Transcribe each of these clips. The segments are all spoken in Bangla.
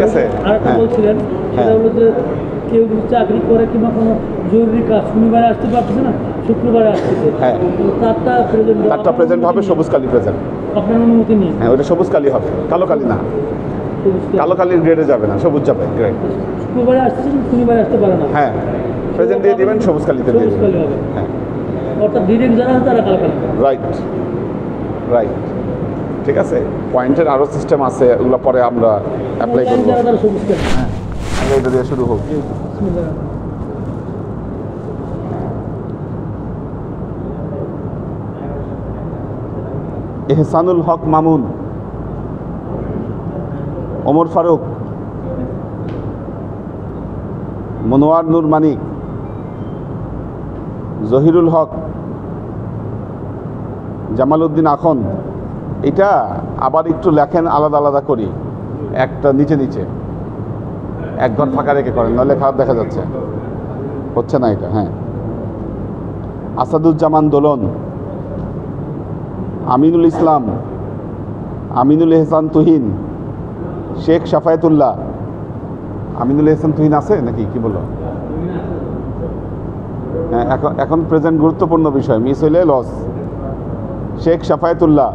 আছে। আরেকটা বলছিলেন সেটা হলো যে কেউ যদি চাকরি করে কিংবা কোনো জরুরি কাজ শনিবারে আসতে পারতেছে না, শুক্রবারে আসতেছে, হ্যাঁ। তারটা প্রেজেন্ট হবে সবুজ কালি প্রেজেন্ট। আপনার অনুমতি নেই? হ্যাঁ, ওটা সবুজ কালি হবে, কালো কালি না। কালো কালির গ্রেডে যাবে না, সবুজ যাবে গ্রেড। শুক্রবারে আসতেছে, শনিবারে আসতে পারে না। হ্যাঁ, প্রেজেন্ট দিয়ে দিবেন, সবুজ কালিতে দিয়ে সবুজ কালি দিবেন। হবে। হ্যাঁ, অর্থাৎ ডিরেক্ট যারা আছে তারা কালো কালি। রাইট রাইট, ঠিক আছে। পয়েন্টের আরও সিস্টেম আছে, ওগুলো পরে আমরা অ্যাপ্লাই করবো। যারা তারা সবুজ কালি। হ্যাঁ, আগে এটা দিয়ে শুরু হোক। বিসমিল্লাহ। এহসানুল হক মামুন, ওমর ফারুক, মনোয়ার নূর মানিক, জহিরুল হক, জামাল উদ্দিন আখন। এটা আবার একটু লেখেন আলাদা আলাদা করি, একটা নিচে নিচে এক ঘর ফাঁকা রেখে করেন, নাহলে খারাপ দেখা যাচ্ছে, হচ্ছে না এটা। হ্যাঁ, আসাদুজ্জামান দোলন, আমিনুল ইসলাম, আমিনুল এহসান তুহিন, শেখ শাফায়েতুল্লাহ। আমিনুল এহসান তুহিন আছে নাকি, কি বললো? হ্যাঁ, এখন প্রেজেন্ট গুরুত্বপূর্ণ বিষয়, মিস হইলে লস। শেখ শাফায়েতুল্লাহ,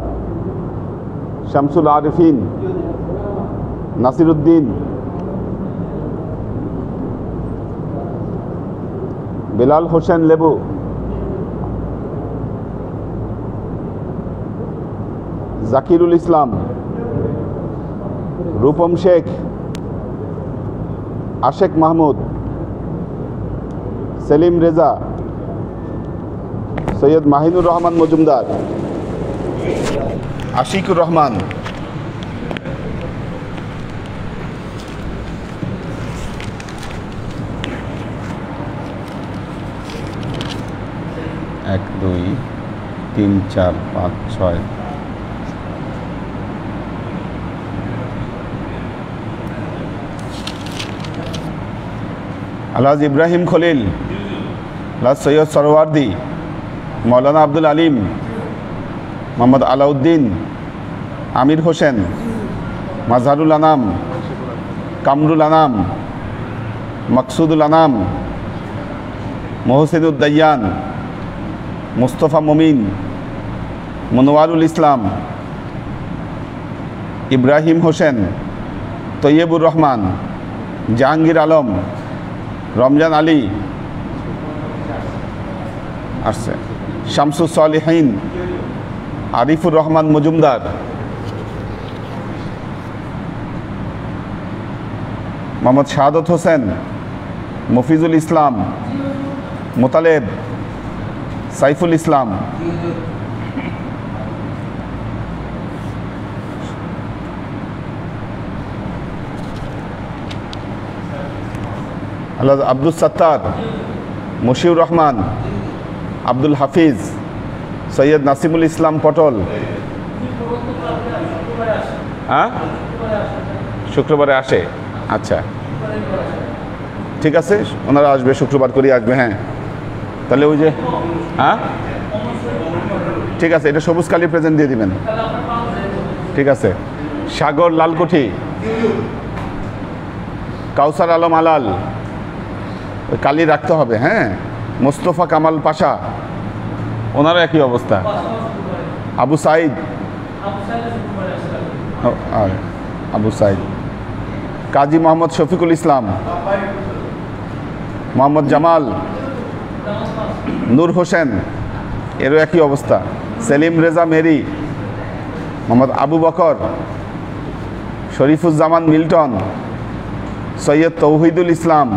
শামসুল আরিফিন, নাসিরুদ্দিন, বেলাল হোসেন লেবু, জাকিরুল ইসলাম, রূপম শেখ, আশেক মাহমুদ, সেলিম রেজা, সৈয়দ মাহিনুর রহমান মজুমদার, আশিকুর রহমান, 1 2 3 4 5 6 আলহাজ ইব্রাহিম খলিল, আলহাজ সৈয়দ সরওয়ার্দি, মৌলানা আব্দুল আলিম, মোহাম্মদ আলাউদ্দিন, আমির হোসেন, মাজহারুল আনাম, কামরুল আনাম, মকসুদুল আনাম, মোহসিনুদ্দায়ান, মুস্তফা মমিন, মনোয়ারুল ইসলাম, ইব্রাহিম হোসেন, তৈয়বুর রহমান, জাহাঙ্গীর আলম, রমজান আলী আসছে, শামসুস সালিহিন, আরিফুর রহমান মজুমদার, মোহাম্মদ শাহাদত হোসেন, মফিজুল ইসলাম, মোতালেব, সাইফুল ইসলাম, আল্লাহ আব্দুল সত্তার, মশিউর রহমান, আব্দুল হাফিজ, সৈয়দ নাসিমুল ইসলাম পটল। হ্যাঁ, শুক্রবারে আসে, আচ্ছা ঠিক আছে, ওনারা আসবে শুক্রবার করে আসবে। হ্যাঁ, তাহলে ওই যে হ্যাঁ ঠিক আছে, এটা সবুজ কালি প্রেজেন্ট দিয়ে দিবেন। ঠিক আছে, সাগর লালকুঠি, কাউসার আলম আলাল, ওই কালি রাখতে হবে। হ্যাঁ, মোস্তফা কামাল পাশা, ওনারও একই অবস্থা। আবু সাইদ, আবু সাইদ, কাজী মোহাম্মদ শফিকুল ইসলাম, মোহাম্মদ জামাল, নূর হোসেন, এরও একই অবস্থা। সেলিম রেজা মেরি, মোহাম্মদ আবু বকর, শরীফুজ্জামান মিল্টন, সৈয়দ তৌহিদুল ইসলাম,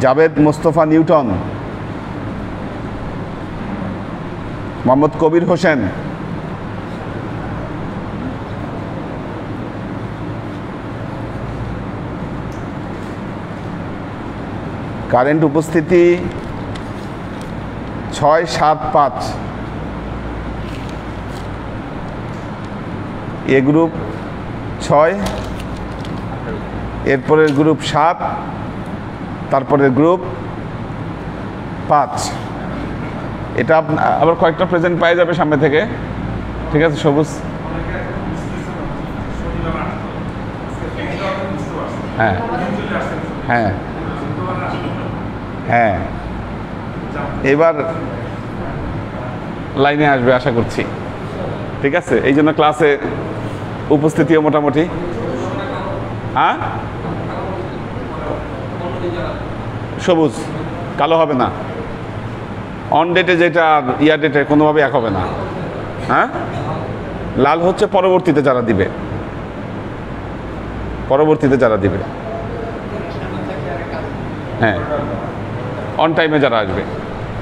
জাভেদ মোস্তফা নিউটন, মোহাম্মদ কবির হোসেন, কারেন্ট উপস্থিতি 6 7 5, এ গ্রুপ 6, এরপরের গ্রুপ 7, তারপরের গ্রুপ 5। এটা আবার কয়েকটা প্রেজেন্ট পাওয়া যাবে সামনে থেকে। ঠিক আছে, সবুজ হ্যাঁ হ্যাঁ হ্যাঁ, এবার লাইনে আসবে আশা করছি। ঠিক আছে, এই জন্য ক্লাসে উপস্থিতিও মোটামুটি। হ্যাঁ, সবুজ কালো হবে না, অন ডেটে যেটা আর ইয়ার ডেটে কোনোভাবে এক হবে না। হ্যাঁ, লাল হচ্ছে পরবর্তীতে যারা দিবে, পরবর্তীতে যারা দিবে। হ্যাঁ, অন টাইমে যারা আসবে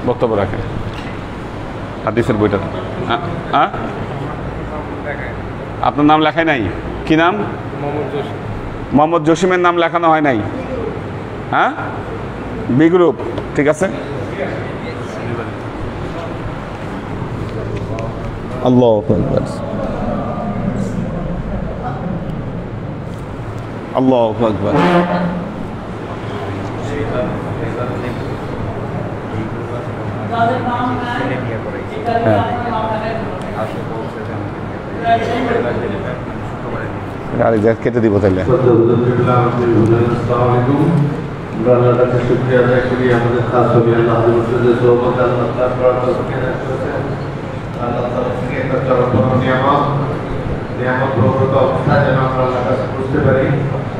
বক্তব্য রাখে। হাদিসের বইটা হ্যাঁ, আপনার নাম লেখায় নাই? কি নাম? মোহাম্মদ জসিমের নাম লেখানো হয় নাই। হ্যাঁ, বি গ্রুপ, ঠিক আছে। আল্লাহু আকবার, আল্লাহু আকবার। আরে যা কেটে দিব তাহলে। আল্লাহর কাছে শুকরিয়া আদায় করি, আমাদের খাস ছবি আল্লাহ হাজির সোহবত আল্লাহ তাআলা করার তৌফিক দান করেছেন। আল্লাহ তাআলা থেকে একটা চরম নিয়ামত প্রভূত অবস্থা যেন আমরা আল্লাহর কাছে বুঝতে পারি,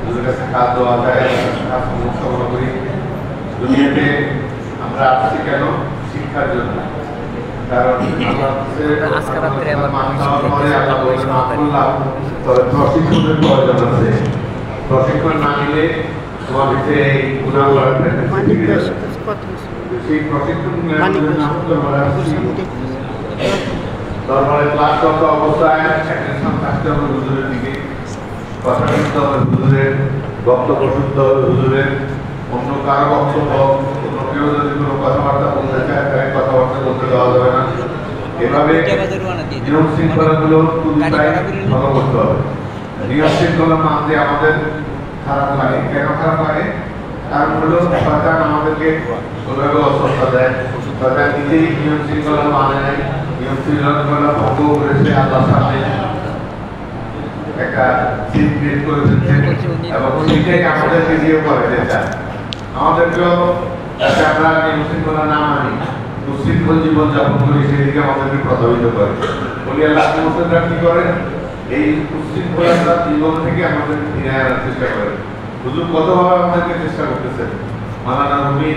ওদের কাছে খাদ্য আদায় খাস সংগ্রহ করি। দুনিয়াতে আমরা আসছি কেন? শিক্ষার জন্য। কারণ আজকে রাত্রে আমার তবে প্রশিক্ষণের প্রয়োজন আছে। প্রশিক্ষণ না নিলে তোমার ভিতরে এই গুণাগুলো সেই প্রশিক্ষণ তারপরে ক্লাস করতে অবস্থায় অ্যাটেনশন থাকতে হবে হুজুরের দিকে, কথা শুনতে হবে হুজুরের, বক্তব্য শুনতে হবে হুজুরের। অন্য কারো বক্তব্য, অন্য কেউ যদি কোনো কথাবার্তা বলতে চায় তাকে কথাবার্তা বলতে দেওয়া যাবে না। এভাবে নিয়ম শৃঙ্খলাগুলো ফলো করতে হবে। নিয়ম শৃঙ্খলা মানতে আমাদের খারাপ লাগে। কেন খারাপ লাগে? কারণ হলো সরকার আমাদেরকে ওইভাবে অসুস্থতা দেয়, সরকার নিজেই নিয়ম শৃঙ্খলা মানে নাই, নিয়ম শৃঙ্খলা ভঙ্গ করেছে, আল্লাহর সামনে একটা সিন ক্রিয়েট করে দিচ্ছে এবং সেটাই আমাদেরকে দিয়ে করে দিতে আমাদেরকেও আমরা নিয়ম শৃঙ্খলা না মানি, উশৃঙ্খল জীবনযাপন করি, সেদিকে আমাদেরকে প্রভাবিত করে। বলি আল্লাহ মুসলিমরা কি করেন? এই উশৃঙ্খলতা জীবন থেকে আমাদের ফিরে আনার চেষ্টা করে। হুজুর কতভাবে আমাদেরকে চেষ্টা করতেছেন। মাওলানা রুমি,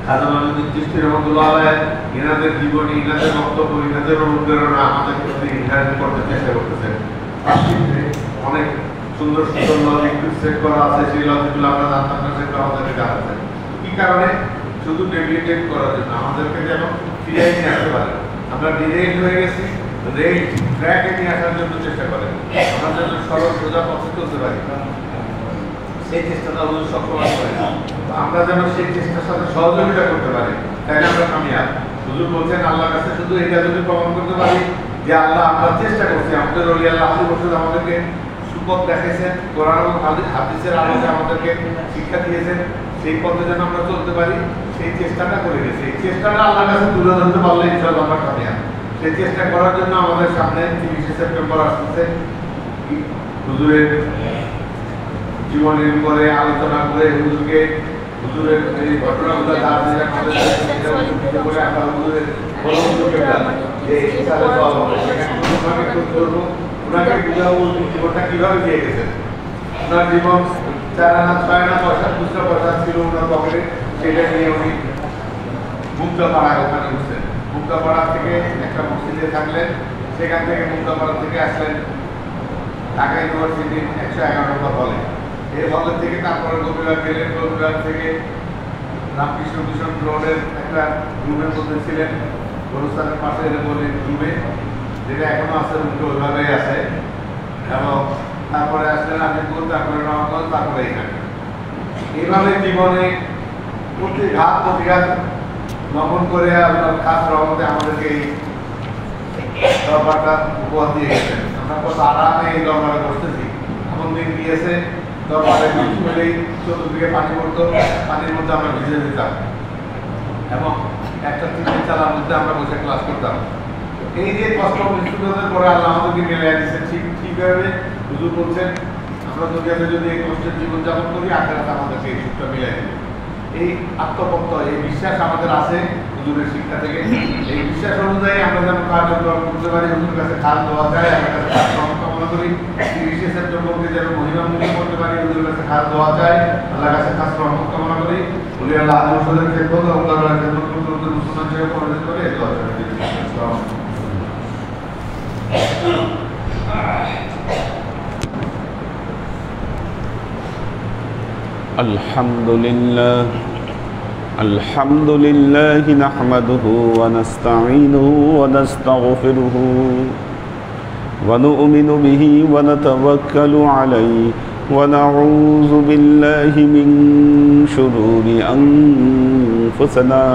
খাজা মাইনুদ্দিন চিশতি রহমাতুল্লাহ আলাইহি এনাদের জীবনী, এনাদের বক্তব্য, এনাদের অনুপ্রেরণা আমাদের প্রতি ইনহার্ট করতে চেষ্টা করতেছেন। পাশে অনেক সুন্দর সুন্দর লজিক সেট করা আছে, সেই লজিকগুলো আমরা জানতাম না, সেটা আমাদেরকে জানাচ্ছেন। কি কারণে? শুধু ডেবিলিটেট করার জন্য, আমাদেরকে যেন ফিরে নিয়ে আসতে পারে। আমরা ডিরেক্ট হয়ে গেছি, রেট ট্র্যাকে নিয়ে আসার জন্য চেষ্টা করেন, আমরা যেন সরল সোজা পথে চলতে পারি, সেই চেষ্টাটা হুজুর সবসময় করে। আমরা যেন সেই চেষ্টার সাথে সহযোগিতা করতে পারি, তাই আমরা কামিয়াব। হুজুর বলছেন আল্লাহর কাছে শুধু এটা যদি প্রমাণ করতে পারি যে আল্লাহ আমরা চেষ্টা করছি, আমাদের ওলি আল্লাহ আলী বসুদ আমাদেরকে সুপথ দেখাইছেন, কোরআন এবং হাদিসের আলোকে আমাদেরকে শিক্ষা দিয়েছেন, সেই পথে যেন আমরা চলতে পারি, সেই চেষ্টাটা করে গেছি। এই চেষ্টাটা আল্লাহর কাছে তুলে ধরতে পারলে ইনশাআল্লাহ আমরা কামিয়াব। সেই চেষ্টা করার জন্য আমাদের সামনে 30 সেপ্টেম্বর আসছে। হুজুরের জীবনের উপরে আলোচনা করে হুজুরের এই ঘটনাগুলো জীবনটা কিভাবে দিয়ে গেছেন। ওনার জীবন 4 আনা 6 আনা পয়সা, খুচরা পয়সা ছিল ওনার পকেটে, সেটা নিয়ে উনি মুক্তাপাড়ায় ওখানে উঠছেন। মুক্তাপাড়া থেকে একটা মসজিদে থাকলেন, সেখান থেকে মুক্তাপাড়া থেকে আসলেন ঢাকা ইউনিভার্সিটির 111 নম্বর হলে। এই হলের থেকে তারপরে গোপীবাগ গেলেন, গোপীবাগ থেকে রামকৃষ্ণ মিশন রোডের একটা রুমের মধ্যে ছিলেন, গরুস্থানের পাশে বলে রুমে, যেটা এখনো আছে, রুমটা ওইভাবেই আছে। এবং তারপরে আসলেন আমিরপুর, তারপরে নবাবগঞ্জ, তারপরে এখানে। এইভাবে জীবনে প্রতিঘাত লঙ্ঘন করে আপনার খাস রহমতে আমাদেরকে এই দরবারটা উপহার দিয়ে গেছেন। আমরা কত আরামে এই দরবারে বসতেছি। এমন দিন গিয়েছে দরবারে মিলেই চতুর্দিকে পানি পড়তো, পানির মধ্যে আমরা ভিজে দিতাম এবং একটা 3-4 মধ্যে আমরা বসে ক্লাস করতাম। এই যে কষ্ট মৃত্যুদের পরে আল্লাহ আমাদেরকে মিলিয়ে দিচ্ছেন, ঠিকভাবে হুজুর বলছেন আমরা দুনিয়াতে যদি এই কষ্টের জীবনযাপন করি, আখেরাতে আমাদেরকে এই সুখটা মিলাই দেবে। এই আত্মপ্রত্যয়, এই বিশ্বাস আমাদের আছে হুজুরের শিক্ষা থেকে। এই বিশ্বাস অনুযায়ী আমরা যেন কাজ গ্রহণ করতে পারি, হুজুরের কাছে খাল দেওয়া যায়, আমার কাছে কামনা করি। বিশেষের জন্মকে যেন মহিমামুখী করতে পারি, হুজুরের কাছে খাল দেওয়া যায়, আল্লাহর কাছে খাস রহমত কামনা করি। বলি আল্লাহ আদমসদের খেদমত এবং আল্লাহর খেদমত করতে মুসলমান হিসেবে পরিণত করে এই দোয়া করি। الحمد لله نحمده ونستعينه ونستغفره ونؤمن به ونتوكل عليه ونعوذ بالله من شرور أنفسنا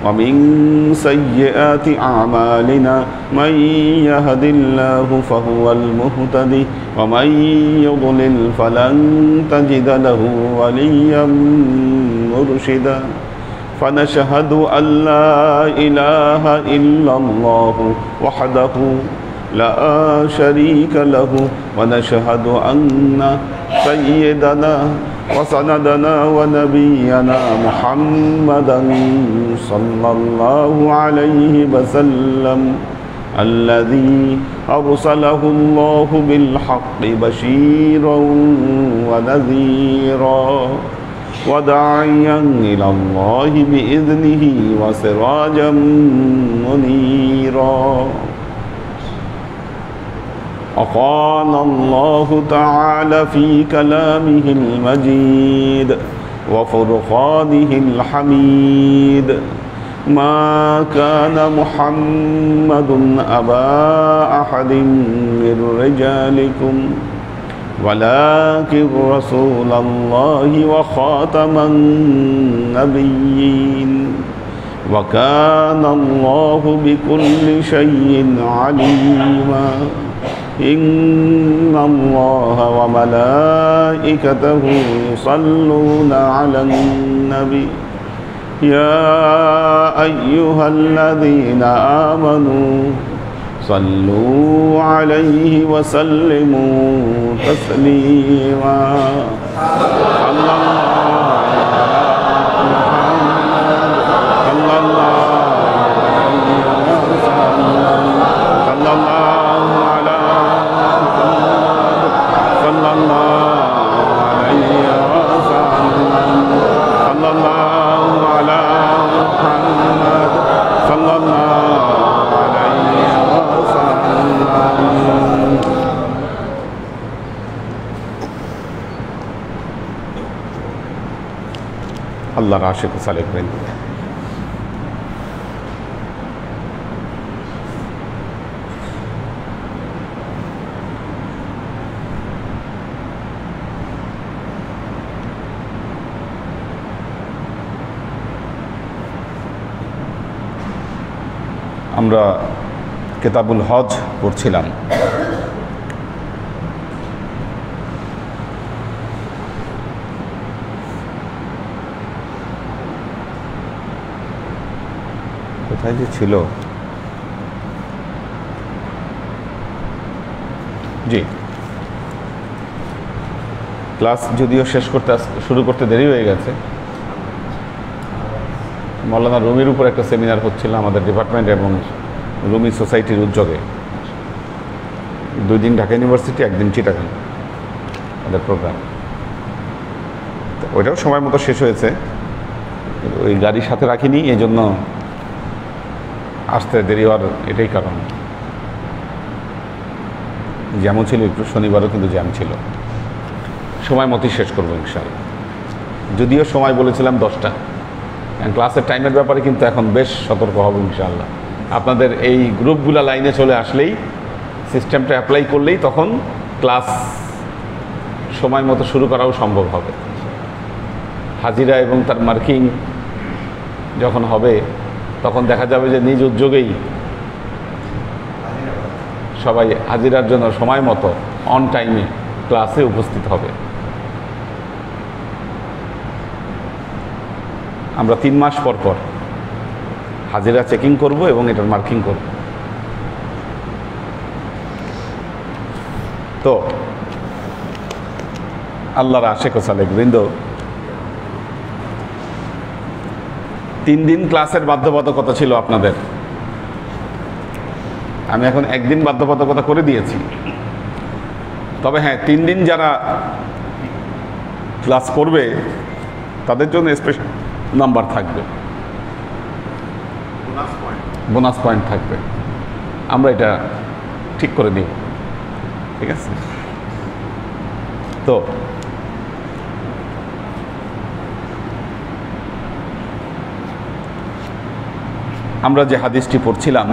ومن سيئات أعمالنا من يهد الله فهو المهتدي ومن يضلل فلن تجد له وليا مرشدا فنشهد أن لا إله إلا الله وحده لا شريك له ونشهد أن سيدنا وسندنا ونبينا محمدا صلى الله عليه وسلم الذي أرسله الله بالحق بشيرا ونذيرا وداعيا إلى الله بإذنه وسراجا منيرا وقال الله تعالى في كلامه المجيد وفرقانه الحميد ما كان محمد أبا أحد من رجالكم ولكن رسول الله وخاتم النبيين وكان الله بكل شيء عليما إن الله وملائكته يصلون على النبي يا أيها الذين آمنوا صلوا عليه وسلموا تسليما আল্লাহর আশিক সালেহীন আমরা কিতাবুল হজ পড়ছিলাম। কোথায় যে ছিল, জি ক্লাস যদিও শেষ করতে শুরু করতে দেরি হয়ে গেছে। মৌলানা রুমির উপর একটা সেমিনার হচ্ছিল আমাদের ডিপার্টমেন্ট এবং রুমি সোসাইটির উদ্যোগে। 2 দিন ঢাকা ইউনিভার্সিটি, 1 দিন চিটাগাং আমাদের প্রোগ্রাম। ওইটাও সময় মতো শেষ হয়েছে, কিন্তু ওই গাড়ির সাথে রাখিনি, এই জন্য আসতে দেরি হওয়ার এটাই কারণ। জ্যামও ছিল একটু, শনিবারও কিন্তু জ্যাম ছিল। সময় মতোই শেষ করবো ইনশাআল্লাহ। যদিও সময় বলেছিলাম 10টা, ক্লাসের টাইমের ব্যাপারে কিন্তু এখন বেশ সতর্ক হব ইনশাআল্লাহ। আপনাদের এই গ্রুপগুলা লাইনে চলে আসলেই, সিস্টেমটা অ্যাপ্লাই করলেই তখন ক্লাস সময় মতো শুরু করাও সম্ভব হবে। হাজিরা এবং তার মার্কিং যখন হবে তখন দেখা যাবে যে নিজ উদ্যোগেই সবাই হাজিরার জন্য সময় মতো অন টাইমে ক্লাসে উপস্থিত হবে। আমরা 3 মাস পর পর হাজিরা চেকিং করব এবং এটার মার্কিং করব। তো আল্লাহর আশেক ও সালেক বৃন্দ, 3 দিন ক্লাসের বাধ্যবাধকতা ছিল আপনাদের। আমি এখন 1 দিন বাধ্যবাধকতা করে দিয়েছি। তবে হ্যাঁ, 3 দিন যারা ক্লাস করবে তাদের জন্য স্পেশাল নাম্বার থাকবে, বোনাস পয়েন্ট থাকবে। আমরা এটা ঠিক করে নিব, ঠিক আছে? তো আমরা যে হাদিসটি পড়ছিলাম,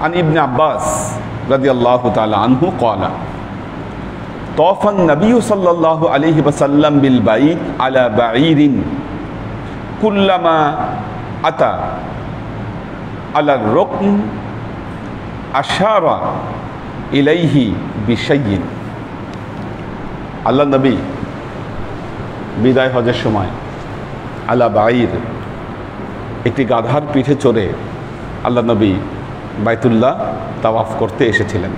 عن ابن عباس رضي الله تعالى عنه قال طاف النبي صلى الله عليه وسلم بالبيت على بعير كلما أتى على الركن أشار إليه بشيء। আল্লাহ নবী বিদায় হজের সময় আলা বাইর, একটি গাধার পিঠে চড়ে আল্লাহ নবী বাইতুল্লাহ তাওয়াফ করতে এসেছিলেন।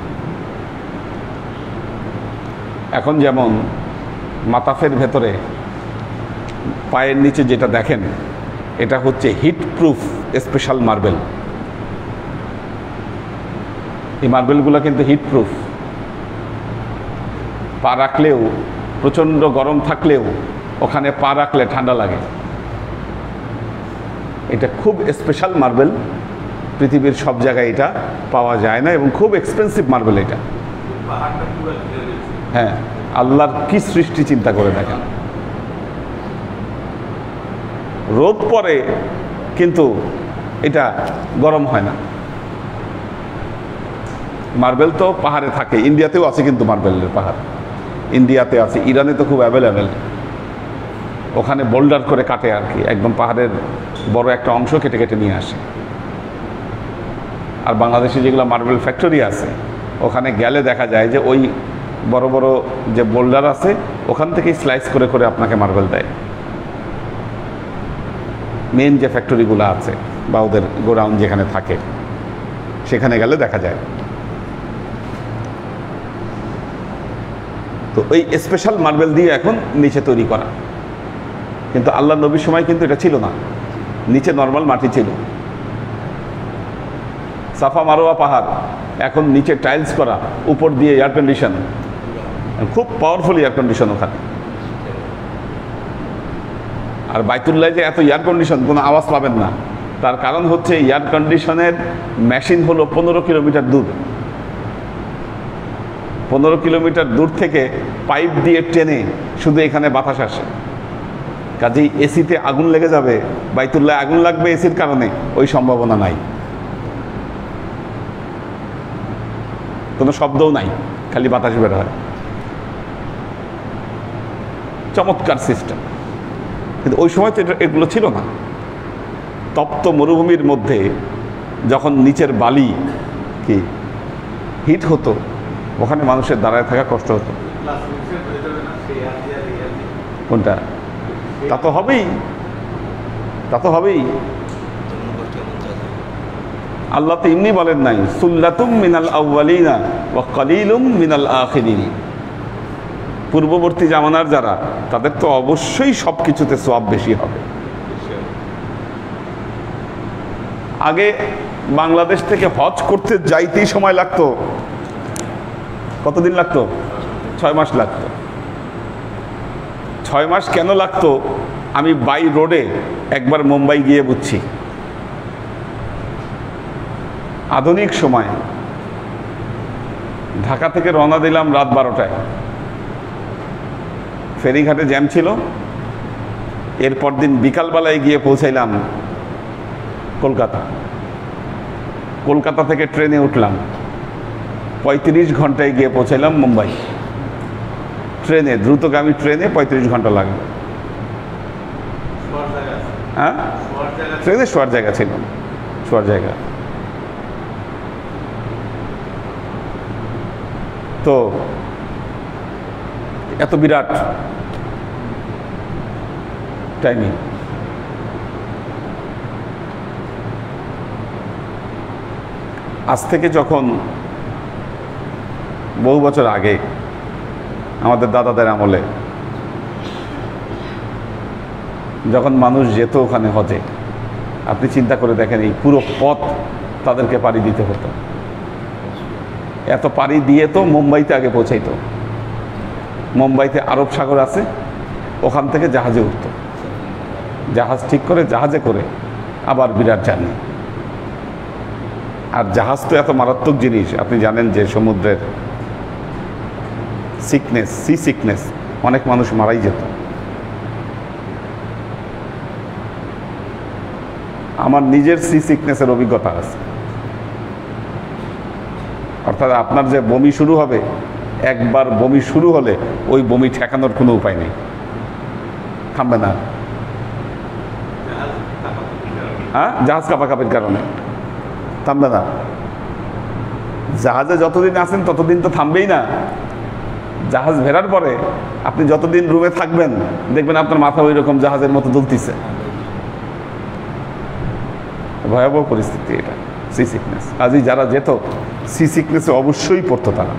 এখন যেমন মাতাফের ভেতরে পায়ের নিচে যেটা দেখেন, এটা হচ্ছে হিট প্রুফ স্পেশাল মার্বেল। এই মার্বেলগুলো কিন্তু হিট প্রুফ, পা রাখলেও, প্রচণ্ড গরম থাকলেও ওখানে পা রাখলে ঠান্ডা লাগে। এটা খুব স্পেশাল মার্বেল, পৃথিবীর সব জায়গায় এটা পাওয়া যায় না এবং খুব এক্সপেন্সিভ মার্বেল এটা। হ্যাঁ, আল্লাহর কি সৃষ্টি চিন্তা করে দেখেন। রোদ পড়ে কিন্তু এটা গরম হয় না। মার্বেল তো পাহাড়ে থাকে, ইন্ডিয়াতেও আছে কিন্তু মার্বেলের পাহাড়, ইন্ডিয়াতে আছে, ইরানে তো খুব অ্যাভেলেবেল। ওখানে বোল্ডার করে কাটে আর কি, একদম পাহাড়ের বড় একটা অংশ কেটে কেটে নিয়ে আসে। আর বাংলাদেশে যেগুলো মার্বেল ফ্যাক্টরি আছে, ওখানে গেলে দেখা যায় যে ওই বড় বড় যে বোল্ডার আছে ওখান থেকেই স্লাইস করে করে আপনাকে মার্বেল দেয়। মেন যে ফ্যাক্টরিগুলো আছে বা ওদের গোডাউন যেখানে থাকে সেখানে গেলে দেখা যায়। তো ওই স্পেশাল মার্বেল দিয়ে এখন নিচে তৈরি করা, কিন্তু আল্লাহ নবীর সময় কিন্তু এটা ছিল না, নিচে নর্মাল মাটি ছিল। সাফা মারোয়া পাহাড়, এখন নিচে টাইলস করা, উপর দিয়ে এয়ার কন্ডিশন, খুব পাওয়ারফুল এয়ার কন্ডিশন ওখানে। আর বাইতুল্লাহ যে এত এয়ার কন্ডিশন, কোনো আওয়াজ পাবেন না, তার কারণ হচ্ছে এয়ার কন্ডিশনের মেশিন হলো 15 কিলোমিটার দূর। 15 কিলোমিটার দূর থেকে পাইপ দিয়ে টেনে শুধু এখানে বাতাস আসে। কাজেই এসিতে আগুন লেগে যাবে, বাইতুল্লাহ আগুন লাগবে এসির কারণে, ওই সম্ভাবনা নাই। কোনো শব্দও নাই, খালি বাতাস বের হয়। চমৎকার সিস্টেম, কিন্তু ওই সময় তো এগুলো ছিল না। তপ্ত মরুভূমির মধ্যে যখন নিচের বালি কি হিট হতো, ওখানে মানুষের দাঁড়ায় থাকা কষ্ট হতো। কোনটা? তা তো হবেই, তা তো হবেই। আল্লাহ তো এমনি বলেন নাই সুল্লাতুম মিনাল আউয়ালিনা ওয়া কালিলুম মিনাল আখিরিন। পূর্ববর্তী জামানার যারা, তাদের তো অবশ্যই সব কিছুতে সওয়াব বেশি হবে। আগে বাংলাদেশ থেকে হজ করতে যাইতেই সময় লাগতো, কতদিন লাগতো? 6 মাস লাগতো। 6 মাস কেন লাগতো আমি বাই রোডে একবার মুম্বাই গিয়ে বুঝছি। আধুনিক সময় ঢাকা থেকে রওনা দিলাম রাত 12টায়, ফেরিঘাটে জ্যাম ছিল। এরপর দিন বিকালবেলায় গিয়ে পৌঁছাইলাম কলকাতা। কলকাতা থেকে ট্রেনে উঠলাম, 35 ঘন্টায় গিয়ে পৌঁছাইলাম মুম্বাই। ট্রেনে, দ্রুতগামী ট্রেনে 35 ঘন্টা লাগবে। হ্যাঁ, ট্রেনে শোয়ার জায়গা ছিল, শোয়ার জায়গা। তো এত বিরাট টাইমই। আজ থেকে যখন বহু বছর আগে আমাদের দাদাদের আমলে যখন মানুষ যেত ওখানে হজে, আপনি চিন্তা করে দেখেন এই পুরো পথ তাদেরকে পাড়ি দিতে হতো। এত পাড়ি দিয়ে তো মুম্বাইতে আগে পৌঁছাইতো। মুম্বাইতে আরব সাগর আছে, ওখান থেকে জাহাজে উঠতো, জাহাজ ঠিক করে জাহাজে করে আবার বিরাট জার্নি। আর জাহাজ তো এত মারাত্মক জিনিস, আপনি জানেন যে সমুদ্রের সিকনেস, সি সিকনেস, অনেক মানুষ মারাই যেত। আমার নিজের সি সিকনেসের অভিজ্ঞতা আছে। অর্থাৎ আপনার যে বমি শুরু হবে, একবার বমি শুরু হলে ওই বমি ঠেকানোর কোনো উপায় নেই, থামবে না। হ্যাঁ, জাহাজ কাঁপাকাঁপির কারণে থামবে না। জাহাজে যতদিন আছেন ততদিন তো থামবেই না। জাহাজ ভেরার পরে আপনি যতদিন রুমে থাকবেন দেখবেন আপনার মাথা ওই রকম জাহাজের মতো দুলতিছে। ভয়াবহ পরিস্থিতি এটা, সি সিকনেস। কাজেই যারা যেত সি সিকনেসে অবশ্যই পড়তো তারা,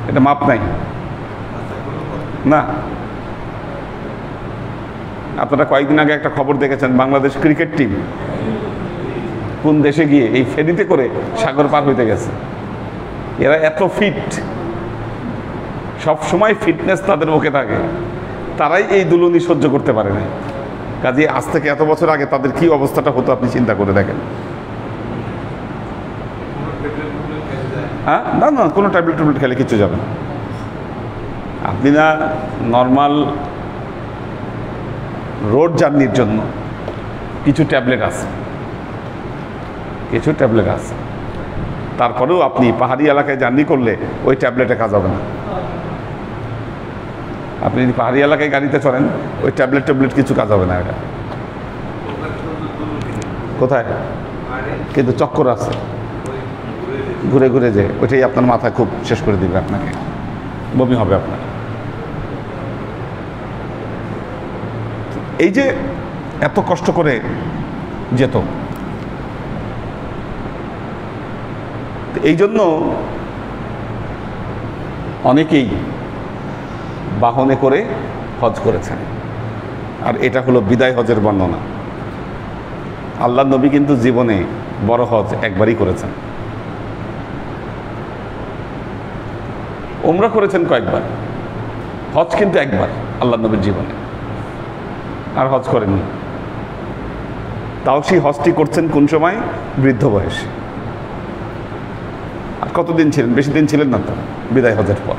এটা মাপ নাই না। আপনারা কয়েকদিন আগে একটা খবর দেখেছেন, বাংলাদেশ ক্রিকেট টিম কোন দেশে গিয়ে এই ফেরিতে করে সাগর পার হইতে গেছে। এরা এত ফিট, সব সময় ফিটনেস তাদের মুখে থাকে, তারাই এই দুলুনি সহ্য করতে পারে না। কাজে আজ থেকে এত বছর আগে তাদের কি অবস্থাটা হতো আপনি চিন্তা করে দেখেন। হ্যাঁ, না না, কোনো ট্যাবলেট ট্যাবলেট খেলে কিচ্ছু যাবে না। আপনি না নর্মাল রোড জার্নির জন্য কিছু ট্যাবলেট আছে, কিছু ট্যাবলেট আছে, তারপরেও আপনি পাহাড়ি এলাকায় জার্নি করলে ওই ট্যাবলেটে কাজ হবে না। আপনি যদি পাহাড়ি এলাকায় গাড়িতে চলেন, ওই ট্যাবলেট ট্যাবলেট কিছু কাজ হবে না। এটা কোথায় কিন্তু চক্কর আছে, ঘুরে ঘুরে যে ওইটাই আপনার মাথা খুব শেষ করে দিবে, আপনাকে বমি হবে আপনার। এই যে এত কষ্ট করে যেত, এই জন্য অনেকেই বাহনে করে হজ করেছেন। আর এটা হলো বিদায় হজের বর্ণনা। আল্লাহ নবী কিন্তু জীবনে বড় হজ একবারই করেছেন, উমরা করেছেন কয়েকবার, হজ কিন্তু একবার আল্লাহ নবীর জীবনে, আর হজ করেননি। তাও সেই হজটি করছেন কোন সময়? বৃদ্ধ বয়সে। আর কতদিন ছিলেন? বেশি দিন ছিলেন না তো, বিদায় হজের পর।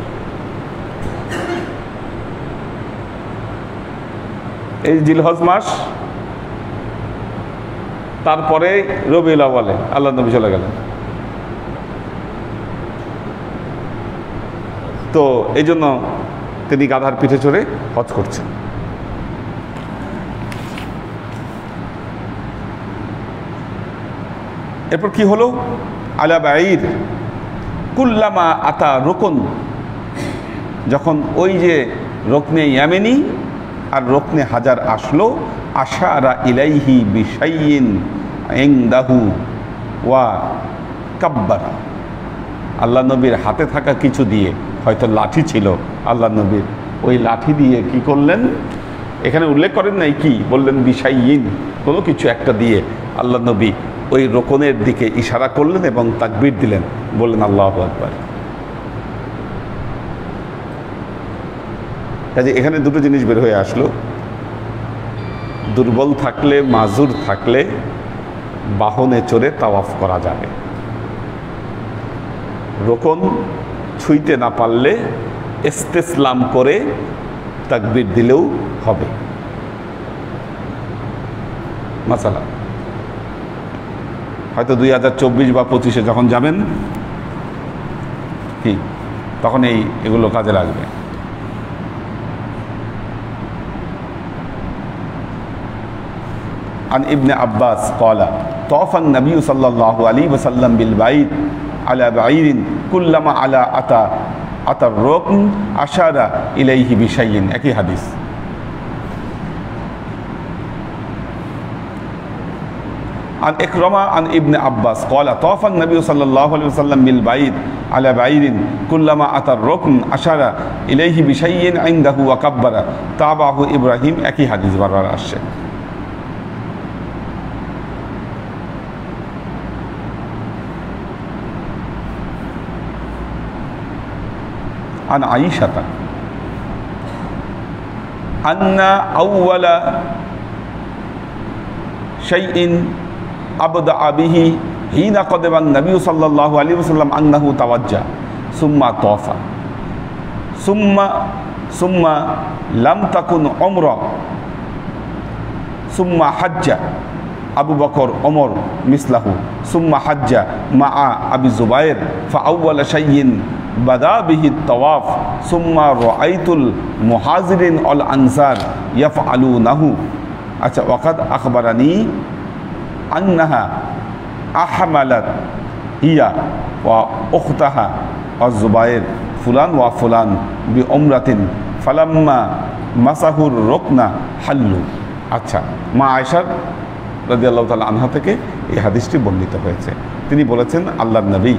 এই জিলহজ মাস, তারপরে রবিউল আউয়ালে আল্লাহ নবী চলে গেলেন। তো এই জন্য তিনি গাধার পিঠে চড়ে হজ করছেন। এরপর কি হলো? আলা বাঈর কুল্লামা আতা রুকুন, যখন ওই যে রুকনে ইয়ামেনি আর রুকনে হাজার আসলো, আশারা ইলাইহি বিশাইইন ইনদাহু ওয়া কাব্বারা, আল্লাহ নবীর হাতে থাকা কিছু দিয়ে, হয়তো লাঠি ছিল আল্লাহ নবীর, ওই লাঠি দিয়ে কি করলেন এখানে উল্লেখ করেন নাই, কি বললেন? বিশাইইন, কোনো কিছু একটা দিয়ে আল্লাহ নবী ওই রোকনের দিকে ইশারা করলেন এবং তাকবীর দিলেন, বললেন আল্লাহু আকবার। কাজে এখানে দুটো জিনিস বের হয়ে আসলো। দুর্বল থাকলে, মাজুর থাকলে বাহনে চড়ে তাওয়াফ করা যাবে, রোকন ছুঁইতে না পারলে ইস্তেসলাম করে তাকবীর দিলেও হবে। মাসালা হয়তো 2024 বা 25-এ যখন যাবেন, কি তখন এগুলো কাজে লাগবে। عن ابن عباس قال طاف النبي صلى الله عليه وسلم بالبعير على بعير كلما على أتى الركن أشار إليه بشيء। একই হাদিস। عن إكرمة عن ابن عباس قال طاف النبي صلى الله عليه وسلم بالبيت على بعير كلما أتى الركن أشار إليه بشيء عنده وكبر تابعه إبراهيم একই হাদিস বারবার আসছে عن عائشة أن أول شيء أبدأ به حين قدم النبي صلى الله عليه وسلم أنه توجه ثم طاف ثم لم تكن عمره ثم حج أبو بكر عمر مثله ثم حج مع أبي الزبير فأول شيء بدأ به الطواف ثم رأيت المهاجرين والأنصار يفعلونه وقد أخبرني أنها أحملت هي وأختها الزبير فلان وفلان بعمرة فلما مسحوا الركن حلوا মা আয়েশা রাদিয়াল্লাহু তাআলা আনহা থেকে এই হাদিসটি বর্ণিত হয়েছে তিনি বলেছেন আল্লাহর নবী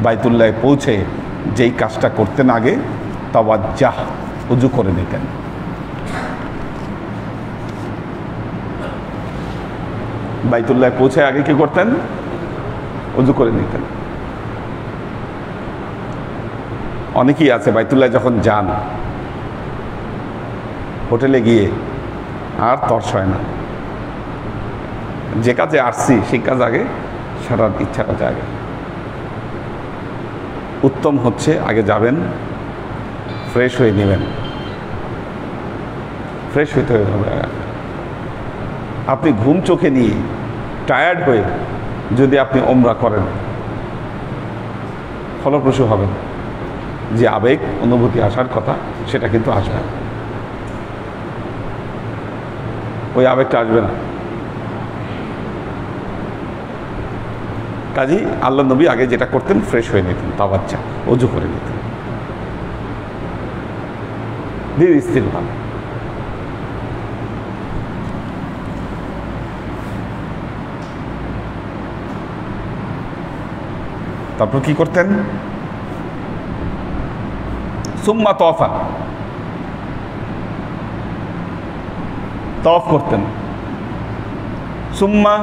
বাইতুল্লাহে পৌঁছে যেই কাজটা করতেন আগে তাওয়াজ্জাহ উযু করে নিতেন বাইতুল্লাহে পৌঁছে আগে কি করতেন উযু করে নিতেন অনেকেই আছে বাইতুল্লাহ যখন যান হোটেলে গিয়ে আর তর্স হয় না যে কাজে আসছি সেই কাজ আগে সারার ইচ্ছা কাজে আগে উত্তম হচ্ছে আগে যাবেন ফ্রেশ হয়ে নেবেন ফ্রেশ হইতে হবে আপনি ঘুম চোখে নিয়ে টায়ার্ড হয়ে যদি আপনি ওমরা করেন ফলপ্রসূ হবেন যে আবেগ অনুভূতি আসার কথা সেটা কিন্তু আসবে না ওই আবেগটা আসবে না কাজী আল্লাহ নবী আগে যেটা করতেন ফ্রেশ হয়ে নিতেন তাওয়াজ্জা ওযু করে নিতেন ধীর স্থির ভাবে তারপর কি করতেন সুম্মা তওয়াফা তওয়াফ করতেন সুম্মা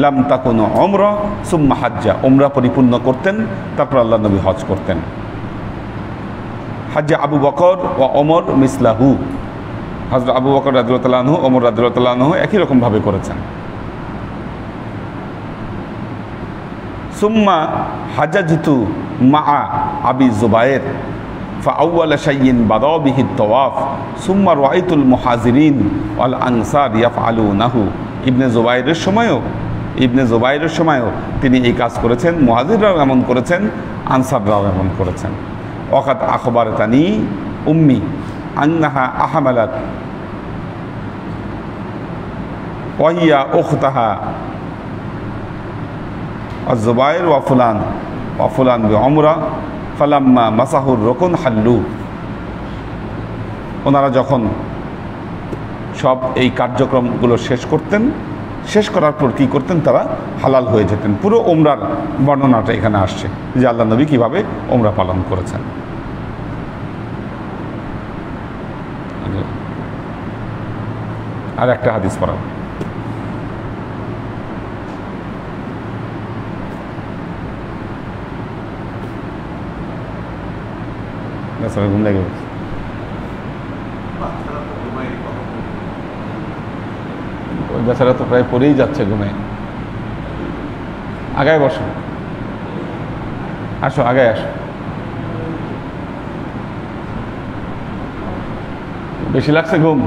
লাম তাকুনু উমরা সুম্মা হাজ্জা উমরা পরিপূর্ণ করতেন তারপর আল্লাহ নবী হজ করতেন হাজ্জা আবু বকর ও ওমর মিসলাহু হযরত আবু বকর রাদিয়াল্লাহু তাআলা আনহু ওমর রাদিয়াল্লাহু তাআলা আনহু একই রকম ভাবে করেছেন সুম্মা হাজ্জাতু মা আবি জুবায়ের فأول شيء بدأ به الطواف ثم رأيت المهاجرين والأنصار يفعلونه ইবনে জুবাইরের সময়ও তিনি এই কাজ করেছেন মুহাজিররাও এমন করেছেন আনসাররাও এমন করেছেন ওয়াকাদ আখবারতানি উম্মি আন্নাহা আহমালাত ওয়া হিয়া উখতাহা আজ-জুবাইর ওয়া ফুলান বিউমরা ফালাম্মা মাসাহুর রুকুন হাল্লু ওনারা যখন সব এই কার্যক্রমগুলো শেষ করতেন শেষ করার পর কী করতেন তারা হালাল হয়ে যেতেন পুরো ওমরার বর্ণনাটা এখানে আসছে যে আল্লাহ নবী কীভাবে ওমরা পালন করেছেন আর একটা হাদিস পড়াবো ঘুম লেগে গেছে ওই বেচারা তো প্রায় পড়েই যাচ্ছে ঘুমে আগায় বসো আসো আগায় আসো বেশি লাগছে ঘুম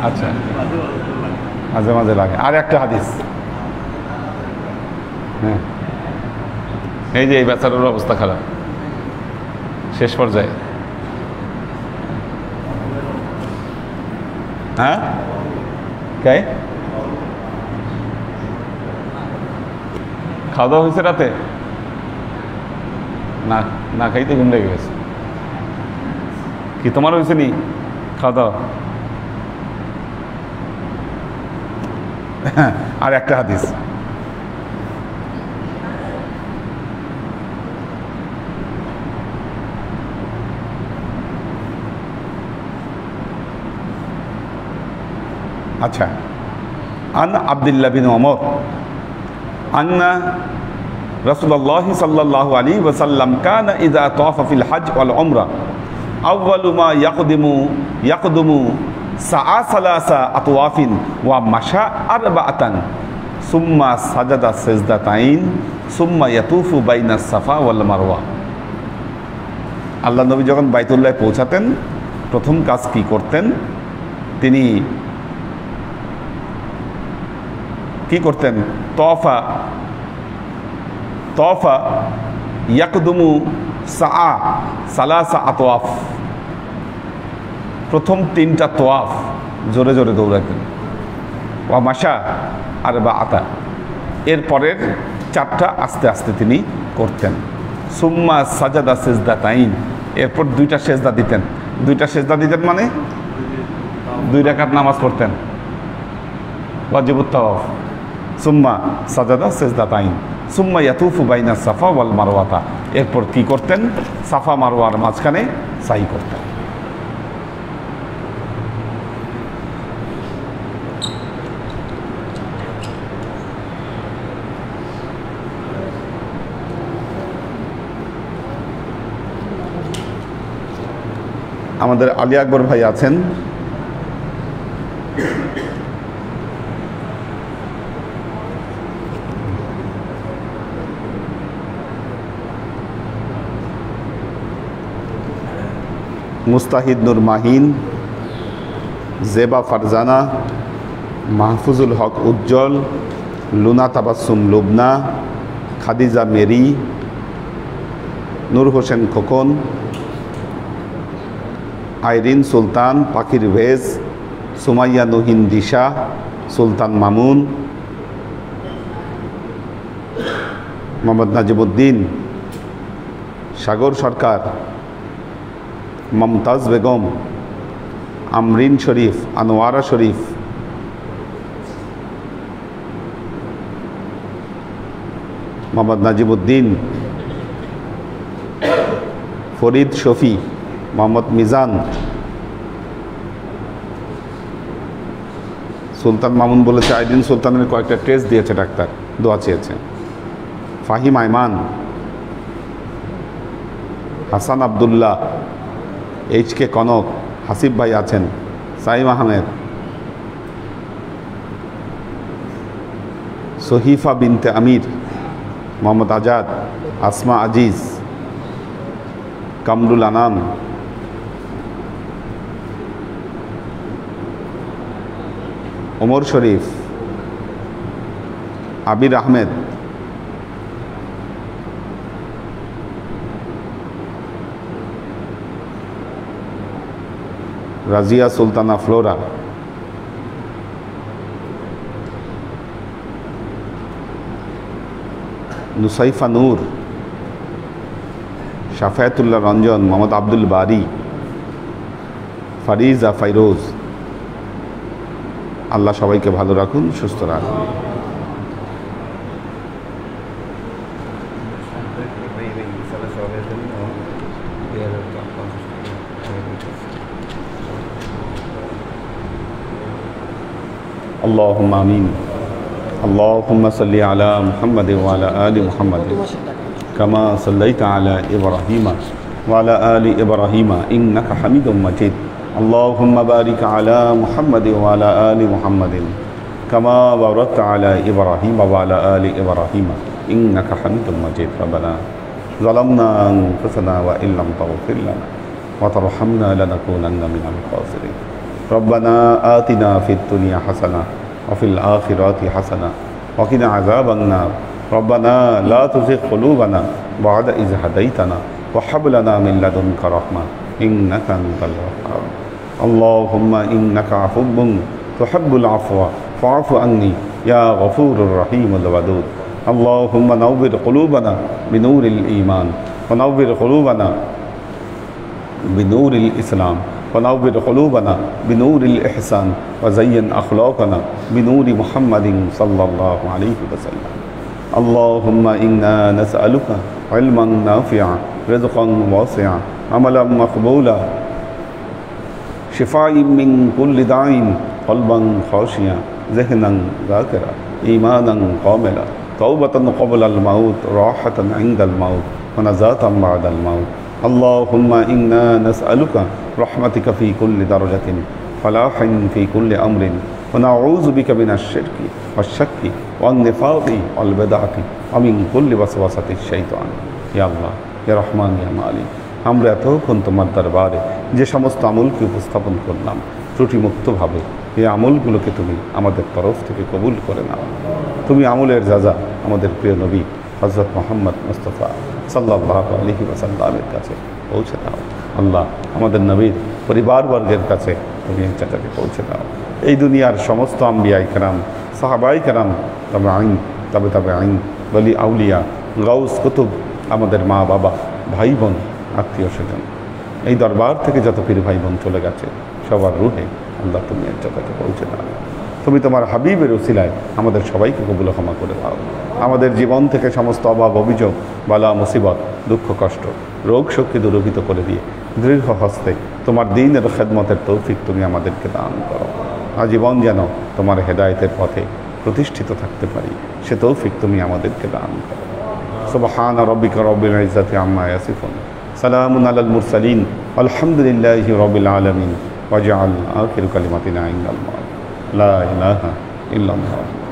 আচ্ছা মাঝে মাঝে লাগে আর একটা হাদিস হ্যাঁ এই যে এই বেচারার অবস্থা খারাপ শেষ পর্যায়ে হ্যাঁ কে খাওয়া দাওয়া হয়েছে রাতে না না খাইতে ঘুম লেগে গেছে কি তোমার হয়েছে নি খাওয়া দাওয়া আর একটা হাদিস, আচ্ছা, আন আব্দুল্লাহ বিন ওমর আন্না রাসূলুল্লাহ সাল্লাল্লাহু আলাইহি ওয়াসাল্লাম কানা ইযা তাওয়াফা ফিল হজ ওয়াল উমরা আউয়ালু মা ইয়াকদুমু সাআ সালাসা আতওয়াফিন ওয়া মাশা আরবাআতান সুম্মা সাজাদা সিজদাতাইন সুম্মা ইয়াতুফু বাইনা সাফা ওয়াল মারওয়া। আল্লাহ নবী যখন বাইতুল্লাহে পৌঁছাতেন প্রথম কাজ কি করতেন? তিনি কি করতেন? তওয়াফা ইয়াকদুমু সাআ সালাসা আতওয়াফ, প্রথম 3টা তোয়াফ জোরে জোরে দৌড়াতেন। ওয়া মাশা আরবাআতা, এরপরের 4টা আস্তে আস্তে তিনি করতেন। সুম্মা সাজাদা সিজদাতাইন, এরপর 2টা সেজদা দিতেন। 2টা সেজদা দিতেন মানে 2 রাকাত নামাজ পড়তেন, ওয়াজিবুত তাওয়াফ। সুম্মা সাজাদা সিজদাতাইন সুম্মা ইয়াতুফু বাইনা সাফা ওয়াল মারওয়াতা, এরপর কি করতেন? সাফা মারওয়ার মাঝখানে সাই করতেন। আমাদের আলী আকবর ভাই আছেন, মুস্তাহিদ নূর মাহিন, জেবা ফারজানা, মাহফুজুল হক উজ্জ্বল, লুনা তাবাসসুম লুবনা, খাদিজা মেরি, নূর হোসেন খোকন, আইরিন সুলতান, পাখির ভেজ, সুমাইয়া নুহিন দিশা, সুলতান মামুন, মোহাম্মদ নাজিমুদ্দিন, সাগর সরকার, মমতাজ বেগম, আমরিন শরীফ, আনোয়ারা শরীফ, মোহাম্মদ নাজিমুদ্দিন, ফরিদ শফি, মোহাম্মদ মিজান, সুলতান মামুন বলেছে আইদিন সুলতানের কয়েকটা টেস্ট দিয়েছে ডাক্তার, দোয়া চেয়েছে। ফাহিম আইমান, হাসান আবদুল্লাহ, HK কনক, হাসিব ভাই আছেন, সাইম আহমেদ, সহিফা বিনতে আমির, মোহাম্মদ আজাদ, আসমা আজিজ, কামরুল আনাম, ওমর শরীফ, আবির আহমেদ, রাজিয়া সুলতানা ফ্লোরা, নুসাইফা নূর, শাফায়াতুল্লাহ রঞ্জন, মোহাম্মদ আব্দুল বারি, ফারিজা ফাইরোজ। আল্লাহ সবাইকে ভালো রাখুন, সুস্থ রাখুন। اللهم آمين اللهم صل على محمد وعلى آل محمد كما صليت على إبراهيم وعلى آل إبراهيم إنك حميد مجيد اللهم بارك على محمد وعلى آل محمد كما باركت على إبراهيم وعلى آل إبراهيم إنك حميد مجيد ربنا ظلمنا أنفسنا وإن لم تغفر لنا وترحمنا لنكونن من الخاسرين ربنا آتنا في الدنيا حسنة وفي الآخرة حسنة وقنا عذاب النار ربنا لا تزغ قلوبنا بعد إذ هديتنا وهب لنا من لدنك رحمة إنك أنت الوهاب اللهم إنك عفو تحب العفو فاعف عني يا غفور الرحيم الودود اللهم نور قلوبنا بنور الإيمان ونور قلوبنا بنور الإسلام ونور قلوبنا بنور الإحسان وزين أخلاقنا بنور محمد صلى الله عليه وسلم اللهم إنا نسألك علما نافعا رزقا واسعا عملا مقبولا شفاء من كل داء قلبا خاشعا ذهنا ذاكرا إيمانا كاملا توبة قبل الموت راحة عند الموت ونجاة بعد الموت اللهم إنا نسألك رحمتك في كل درجة فلاح في كل أمر ونعوذ بك من الشرك والشك والنفاق والبدعة ومن كل وسوسة الشيطان يا الله يا رحمن يا مالك আমরা এতক্ষণ তোমার দরবারে যে সমস্ত আমলকে উপস্থাপন করলাম ত্রুটিমুক্তভাবে এই আমলগুলোকে তুমি আমাদের তরফ থেকে কবুল করে নাও তুমি আমলের যাজা আমাদের প্রিয় নবী হযরত মুহাম্মদ মুস্তাফা সাল্লাল্লাহু আলাইহি ওয়াসাল্লামের কাছে পৌঁছে দাও আল্লাহ আমাদের নবীর পরিবারবর্গের কাছে তুমি এই জায়গাকে পৌঁছে দাও এই দুনিয়ার সমস্ত আম্বিয়ায়ে কেরাম সাহাবায়ে কেরাম তবে আইন বলি আউলিয়া গাউস কুতুব আমাদের মা বাবা ভাই বোন আত্মীয় স্বজন এই দরবার থেকে যত পীর ভাই বোন চলে গেছে সবার রুহে আল্লাহ তুমি এই জায়গাকে পৌঁছে দাও তুমি তোমার হাবিবের উসিলায় আমাদের সবাইকে কবুল ক্ষমা করে দাও আমাদের জীবন থেকে সমস্ত অভাব অভিযোগ বালা মুসিবত দুঃখ কষ্ট রোগ শক্তি দূরীভূত করে দিয়ে দৃঢ় হস্তে তোমার দ্বীনের খেদমতের তৌফিক তুমি আমাদেরকে দান করো আজীবন যেন তোমার হেদায়েতের পথে প্রতিষ্ঠিত থাকতে পারি সে তৌফিক তুমি আমাদেরকে দান করো সুবহান রাব্বিকা রব্বিল ইজ্জাতি আম্মা ইয়াসিফুন সালামুন আলাল মুরসালিন আলহামদুলিল্লাহি রাব্বিল আলামিন ওয়াজআল আখির কালিমাতিনা ইনদাল মাউত লা ইলাহা ইল্লাল্লাহ